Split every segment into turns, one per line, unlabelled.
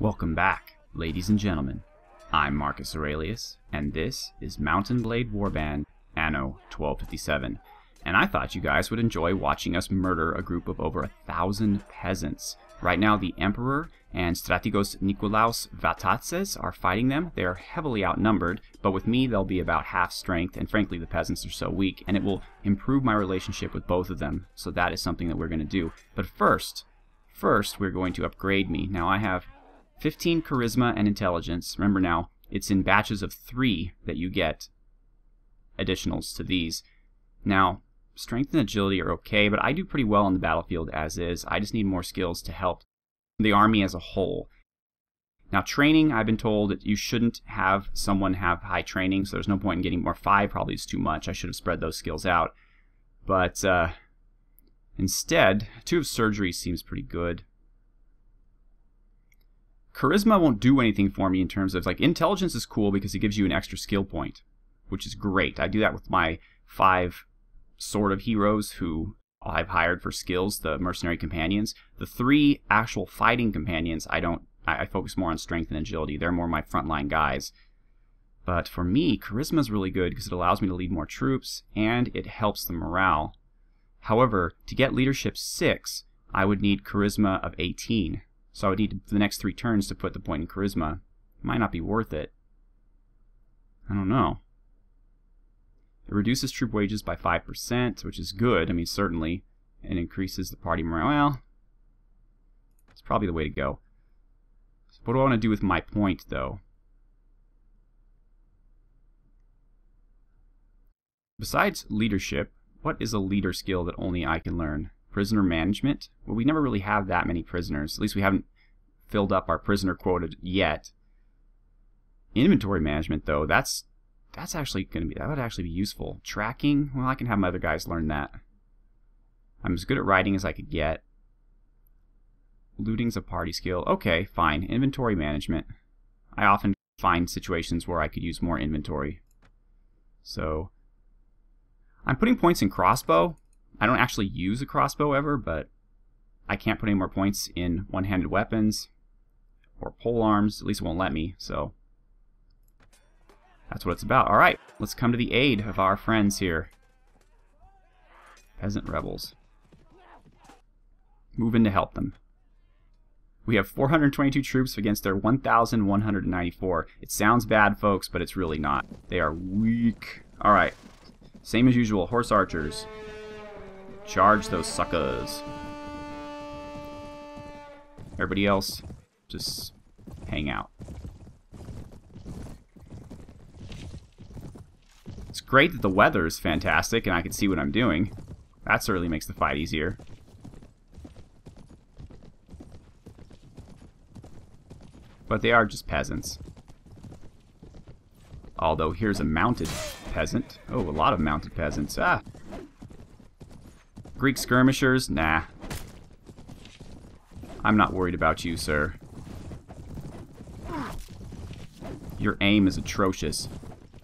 Welcome back, ladies and gentlemen. I'm Marcus Aurelius, and this is Mountain Blade Warband Anno 1257. And I thought you guys would enjoy watching us murder a group of over 1,000 peasants. Right now, the Emperor and Strategos Nicolaus Vatatzes are fighting them. They are heavily outnumbered, but with me, they'll be about half strength, and frankly, the peasants are so weak, and it will improve my relationship with both of them. So that is something that we're going to do. But first, we're going to upgrade me. Now, I have 15 charisma and intelligence. Remember now, it's in batches of 3 that you get additionals to these. Now, strength and agility are okay, but I do pretty well on the battlefield as is. I just need more skills to help the army as a whole. Now, training, I've been told that you shouldn't have someone have high training, so there's no point in getting more. 5 probably is too much. I should have spread those skills out. But instead, 2 of surgery seems pretty good. Charisma won't do anything for me in terms of, like, intelligence is cool because it gives you an extra skill point, which is great. I do that with my 5 sort of heroes who I've hired for skills, the mercenary companions. The 3 actual fighting companions, I focus more on strength and agility. They're more my frontline guys. But for me, charisma is really good because it allows me to lead more troops and it helps the morale. However, to get leadership 6, I would need charisma of 18. So I would need the next 3 turns to put the point in charisma. It might not be worth it. I don't know. It reduces troop wages by 5%, which is good. I mean, certainly. And increases the party morale. Well, it's probably the way to go. So what do I want to do with my point, though? Besides leadership, what is a leader skill that only I can learn? Prisoner management? Well, we never really have that many prisoners. At least we haven't filled up our prisoner quota yet. Inventory management, though, that would actually be useful. Tracking, well, I can have my other guys learn that. I'm as good at writing as I could get. Looting's a party skill. Okay, fine. Inventory management. I often find situations where I could use more inventory. So, I'm putting points in crossbow. I don't actually use a crossbow ever, but I can't put any more points in one-handed weapons or polearms. At least it won't let me, so that's what it's about. Alright, let's come to the aid of our friends here. Peasant rebels. Move in to help them. We have 422 troops against their 1,194. It sounds bad, folks, but it's really not. They are weak. Alright, same as usual, horse archers. Charge those suckers. Everybody else, just hang out. It's great that the weather is fantastic and I can see what I'm doing. That certainly makes the fight easier. But they are just peasants. Although here's a mounted peasant. Oh, a lot of mounted peasants. Ah! Greek skirmishers? Nah. I'm not worried about you, sir. Your aim is atrocious.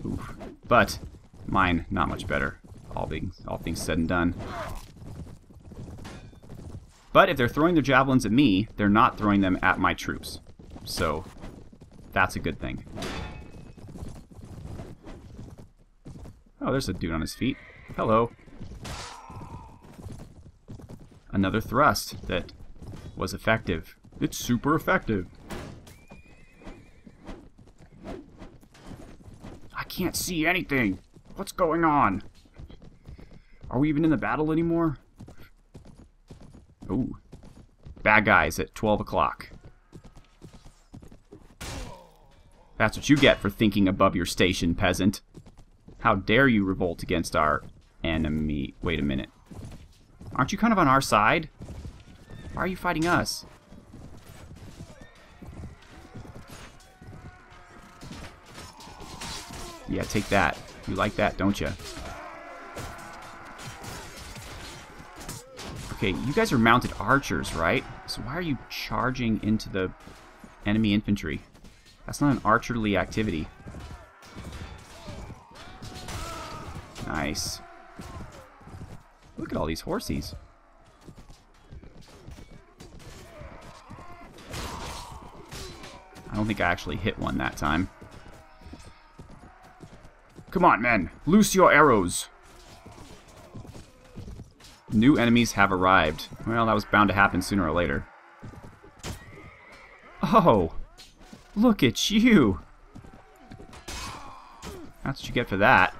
Oof. But mine, not much better. All things said and done. But if they're throwing their javelins at me, they're not throwing them at my troops. So, that's a good thing. Oh, there's a dude on his feet. Hello. Another thrust that was effective. It's super effective. I can't see anything. What's going on? Are we even in the battle anymore? Ooh. Bad guys at 12 o'clock. That's what you get for thinking above your station, peasant. How dare you revolt against our enemy? Wait a minute. Aren't you kind of on our side? Why are you fighting us? Yeah, take that. You like that, don't you? Okay, you guys are mounted archers, right? So why are you charging into the enemy infantry? That's not an archerly activity. Nice. Look at all these horsies. don't think I actually hit one that time. Come on, men. Loose your arrows. New enemies have arrived. Well, that was bound to happen sooner or later. Oh! Look at you! That's what you get for that.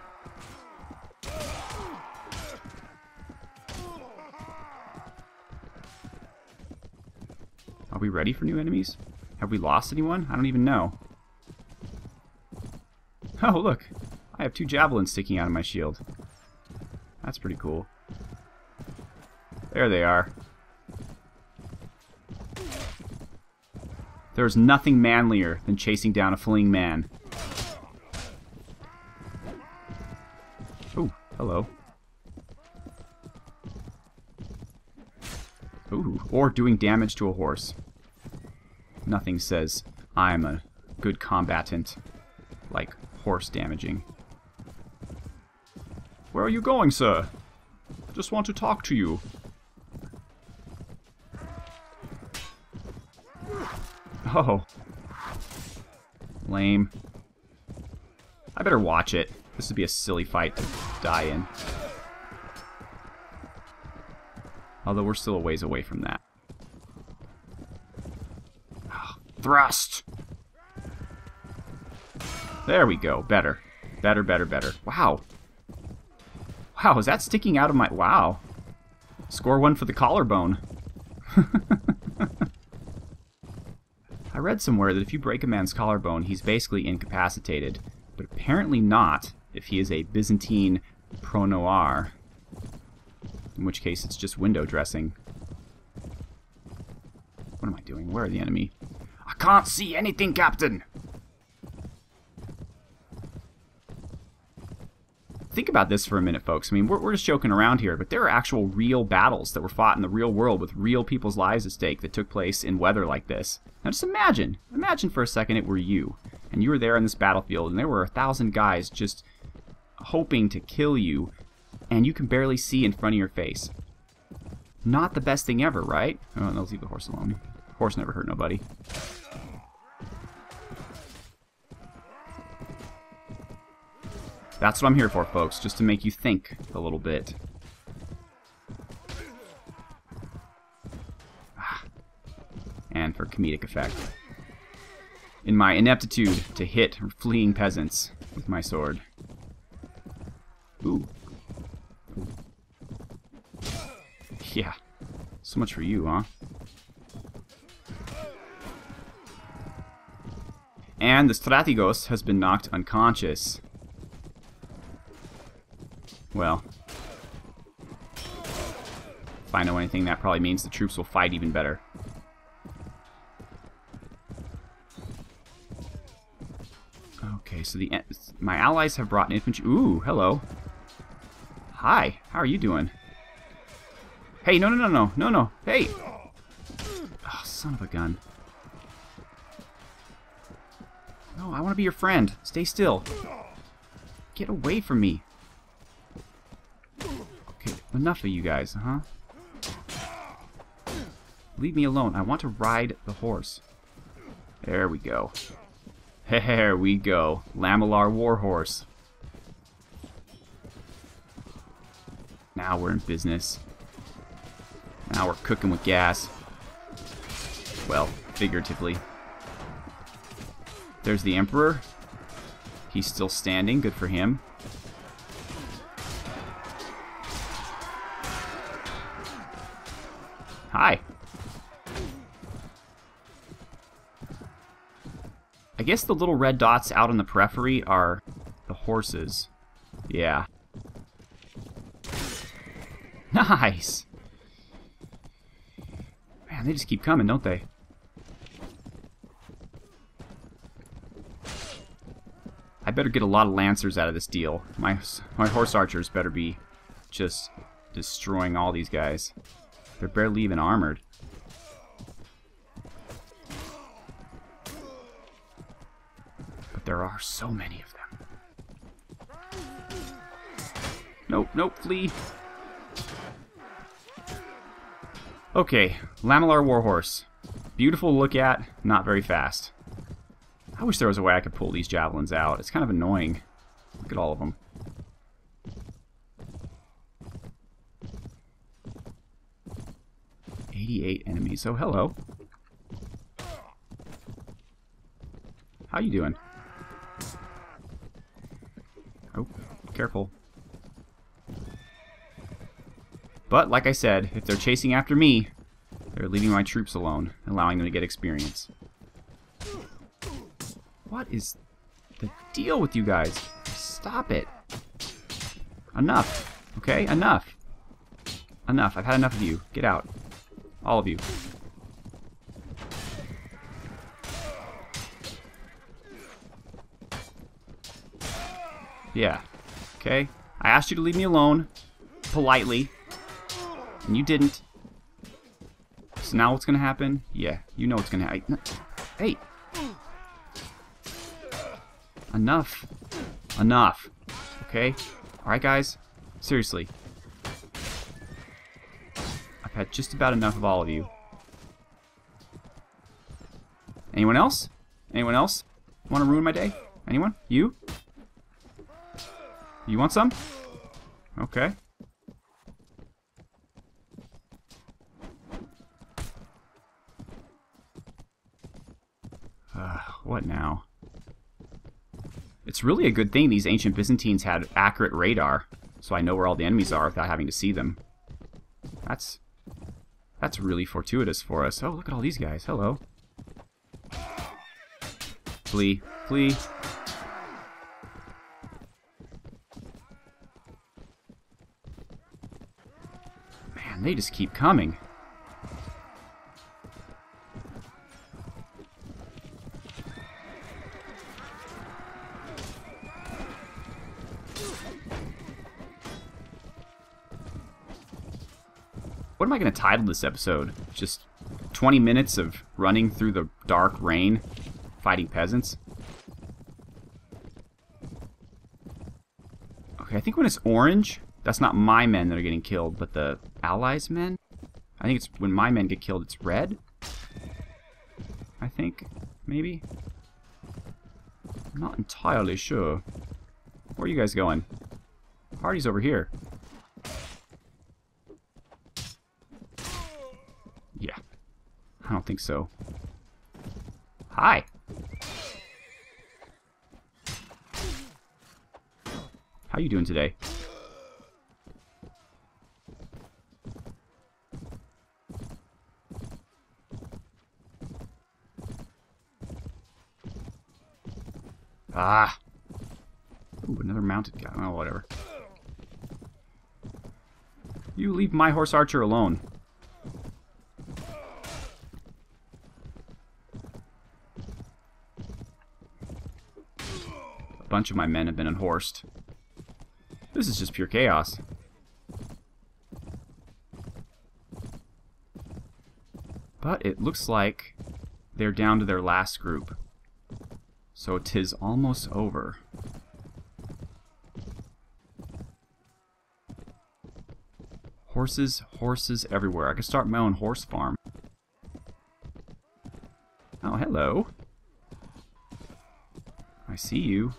Are we ready for new enemies? Have we lost anyone? I don't even know. Oh, look! I have 2 javelins sticking out of my shield. That's pretty cool. There they are. There's nothing manlier than chasing down a fleeing man. Ooh, hello. Ooh, or doing damage to a horse. Nothing says I'm a good combatant like horse damaging. Where are you going, sir? Just want to talk to you. Oh. Lame. I better watch it. This would be a silly fight to die in. Although we're still a ways away from that. Thrust! There we go. Better. Better, better, better. Wow. Wow, is that sticking out of my... Wow. Score 1 for the collarbone. I read somewhere that if you break a man's collarbone, he's basically incapacitated. But apparently not if he is a Byzantine pro-noir. In which case, it's just window dressing. What am I doing? Where are the enemy? I can't see anything, Captain! Think about this for a minute, folks. I mean, we're just joking around here, but there are actual real battles that were fought in the real world with real people's lives at stake that took place in weather like this. Now just imagine for a second it were you, and you were there on this battlefield, and there were 1,000 guys just hoping to kill you, and you can barely see in front of your face. Not the best thing ever, right? Oh, no, let's leave the horse alone. Horse never hurt nobody. That's what I'm here for, folks, just to make you think a little bit. And for comedic effect. In my ineptitude to hit fleeing peasants with my sword. Ooh. Yeah. So much for you, huh? And the Strategos has been knocked unconscious. Well, if I know anything, that probably means the troops will fight even better. Okay, so my allies have brought infantry. Ooh, hello. Hi, how are you doing? Hey, no, no, no, no, no, no. Hey! Oh, son of a gun. No, I want to be your friend. Stay still. Get away from me. Okay, enough of you guys, huh? Leave me alone. I want to ride the horse. There we go. There we go. Lamellar Warhorse. Now we're in business. Now we're cooking with gas. Well, figuratively. There's the Emperor. He's still standing. Good for him. Hi. I guess the little red dots out on the periphery are the horses. Yeah. Nice! Man, they just keep coming, don't they? I better get a lot of lancers out of this deal. My horse archers better be just destroying all these guys. They're barely even armored. But there are so many of them. Nope, nope, flee. Okay, Lamellar Warhorse. Beautiful to look at, not very fast. I wish there was a way I could pull these javelins out. It's kind of annoying. Look at all of them. "88 enemies. Oh, hello. How you doing?" Oh, careful. But, like I said, if they're chasing after me, they're leaving my troops alone, allowing them to get experience. What is the deal with you guys? Stop it. Enough. Okay? Enough. Enough. I've had enough of you. Get out. All of you. Yeah. Okay? I asked you to leave me alone. Politely. And you didn't. So now what's gonna happen? Yeah, you know what's gonna happen. Hey! Enough. Enough. Okay? Alright, guys? Seriously. I've had just about enough of all of you. Anyone else? Anyone else want to ruin my day? Anyone? You? You want some? Okay. What now? It's really a good thing these ancient Byzantines had accurate radar, so I know where all the enemies are without having to see them. That's really fortuitous for us. Oh, look at all these guys. Hello. Flee. Flee. Man, they just keep coming. What am I going to title this episode? Just 20 minutes of running through the dark rain, fighting peasants? Okay, I think when it's orange, that's not my men that are getting killed, but the allies' men? I think it's when my men get killed, it's red? I think, maybe? I'm not entirely sure. Where are you guys going? Party's over here. Yeah. I don't think so. Hi! How you doing today? Ah! Ooh, another mounted guy. Oh, whatever. You leave my horse archer alone. A bunch of my men have been unhorsed. This is just pure chaos. But it looks like they're down to their last group. So 'tis almost over. Horses, horses everywhere. I could start my own horse farm. Oh, hello. I see you.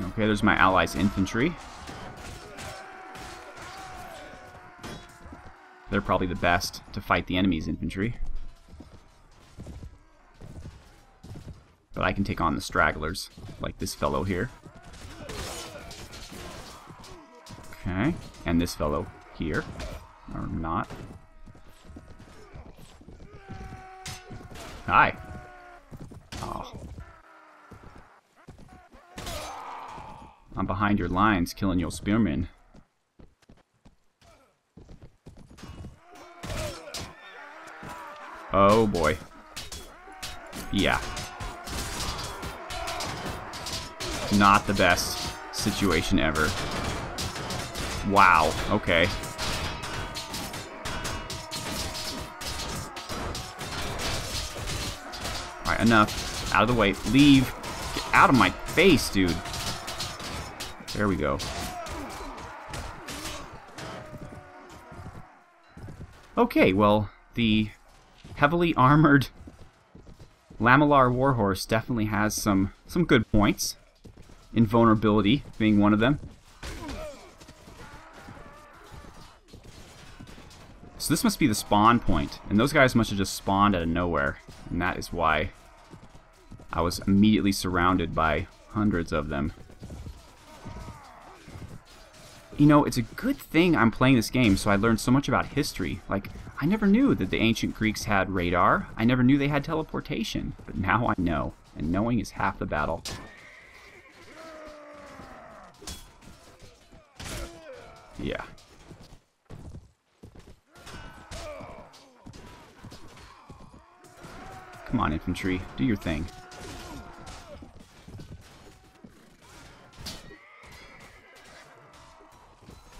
Okay, there's my allies' infantry. They're probably the best to fight the enemy's infantry. But I can take on the stragglers, like this fellow here. Okay, and this fellow here. Or not. Hi. Oh. I'm behind your lines, killing your spearmen. Oh boy. Yeah. Not the best situation ever. Wow. Okay. Alright, enough. Out of the way. Leave. Get out of my face, dude. There we go. Okay, well, the heavily armored Lamellar Warhorse definitely has some good points. Invulnerability being one of them. So this must be the spawn point, and those guys must have just spawned out of nowhere, and that is why I was immediately surrounded by hundreds of them. You know, it's a good thing I'm playing this game, so I learned so much about history. Like, I never knew that the ancient Greeks had radar. I never knew they had teleportation, but now I know, and knowing is half the battle. Yeah. Come on, infantry. Do your thing.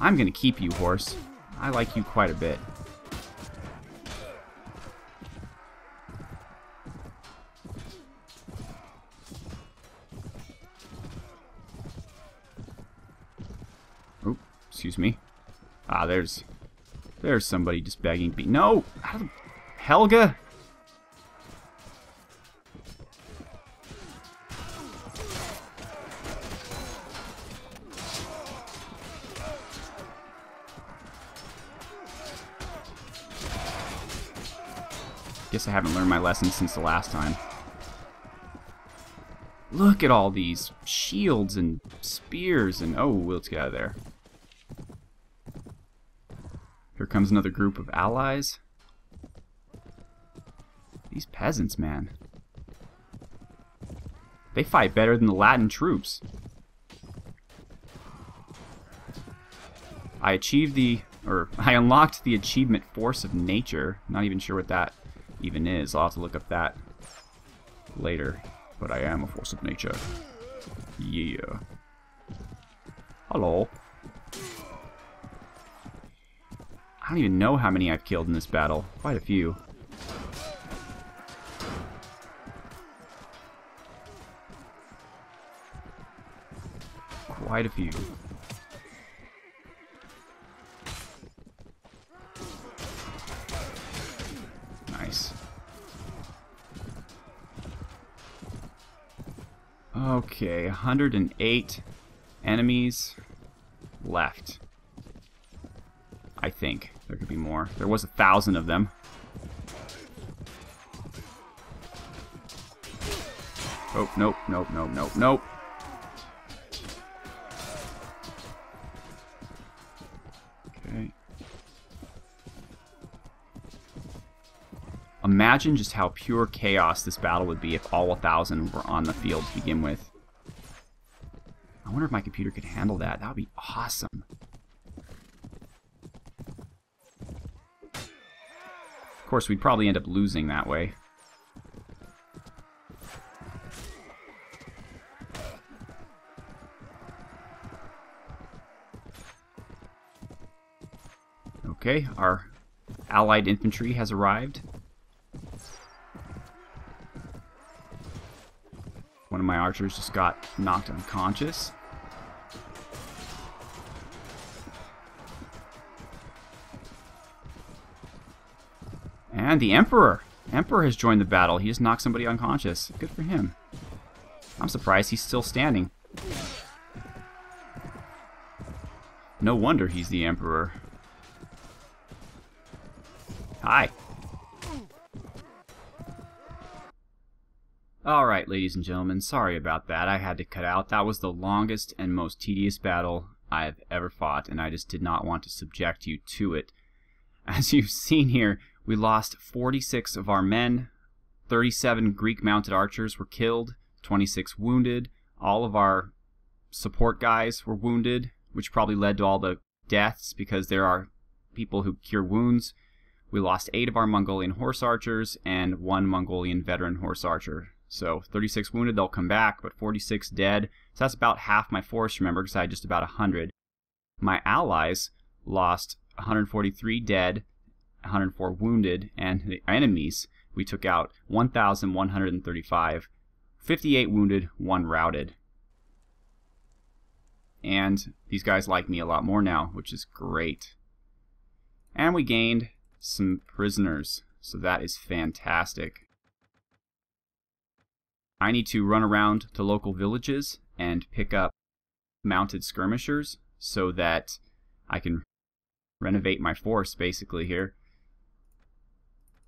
I'm gonna keep you, horse. I like you quite a bit. Oh, excuse me. Ah, there's somebody just begging to be. No! How the... Helga? Guess I haven't learned my lesson since the last time. Look at all these shields and spears and... Oh, let's get out of there. Here comes another group of allies. These peasants, man. They fight better than the Latin troops. I unlocked the achievement Force of Nature. Not even sure what that even is. I'll have to look up that later. But I am a force of nature. Yeah. Hello. I don't even know how many I've killed in this battle. Quite a few. Quite a few. Nice. Okay, 108 enemies left. I think. There could be more. There was 1,000 of them. Oh, nope, nope, nope, nope, nope. Okay. Imagine just how pure chaos this battle would be if all 1,000 were on the field to begin with. I wonder if my computer could handle that. That would be awesome. Of course, we'd probably end up losing that way. Okay, our allied infantry has arrived. One of my archers just got knocked unconscious. And the Emperor! Emperor has joined the battle. He just knocked somebody unconscious. Good for him. I'm surprised he's still standing. No wonder he's the Emperor. Hi. Alright, ladies and gentlemen, sorry about that. I had to cut out. That was the longest and most tedious battle I've ever fought, and I just did not want to subject you to it. As you've seen here, we lost 46 of our men, 37 Greek mounted archers were killed, 26 wounded, all of our support guys were wounded, which probably led to all the deaths because there are people who cure wounds. We lost 8 of our Mongolian horse archers and 1 Mongolian veteran horse archer. So 36 wounded, they'll come back, but 46 dead. So that's about half my force, remember, because I had just about 100. My allies lost 143 dead, 104 wounded, and the enemies, we took out 1,135, 58 wounded, 1 routed. and these guys like me a lot more now, which is great. And we gained some prisoners, so that is fantastic. I need to run around to local villages and pick up mounted skirmishers so that I can renovate my force basically here.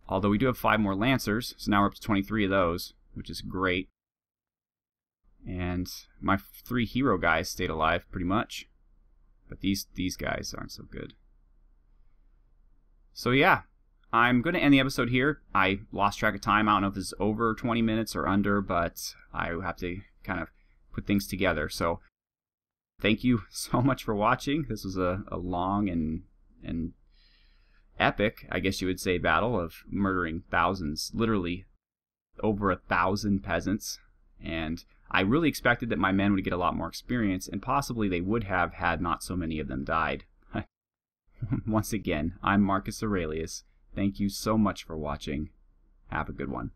Although we do have 5 more lancers, so now we're up to 23 of those, which is great. And my 3 hero guys stayed alive pretty much, but these guys aren't so good. So yeah, I'm going to end the episode here. I lost track of time. I don't know if this is over 20 minutes or under, but I have to kind of put things together. So thank you so much for watching. This was a long and epic, I guess you would say, battle of murdering thousands, literally over 1,000 peasants. And I really expected that my men would get a lot more experience, and possibly they would have had not so many of them died. Once again, I'm Marcus Aurelius. Thank you so much for watching. Have a good one.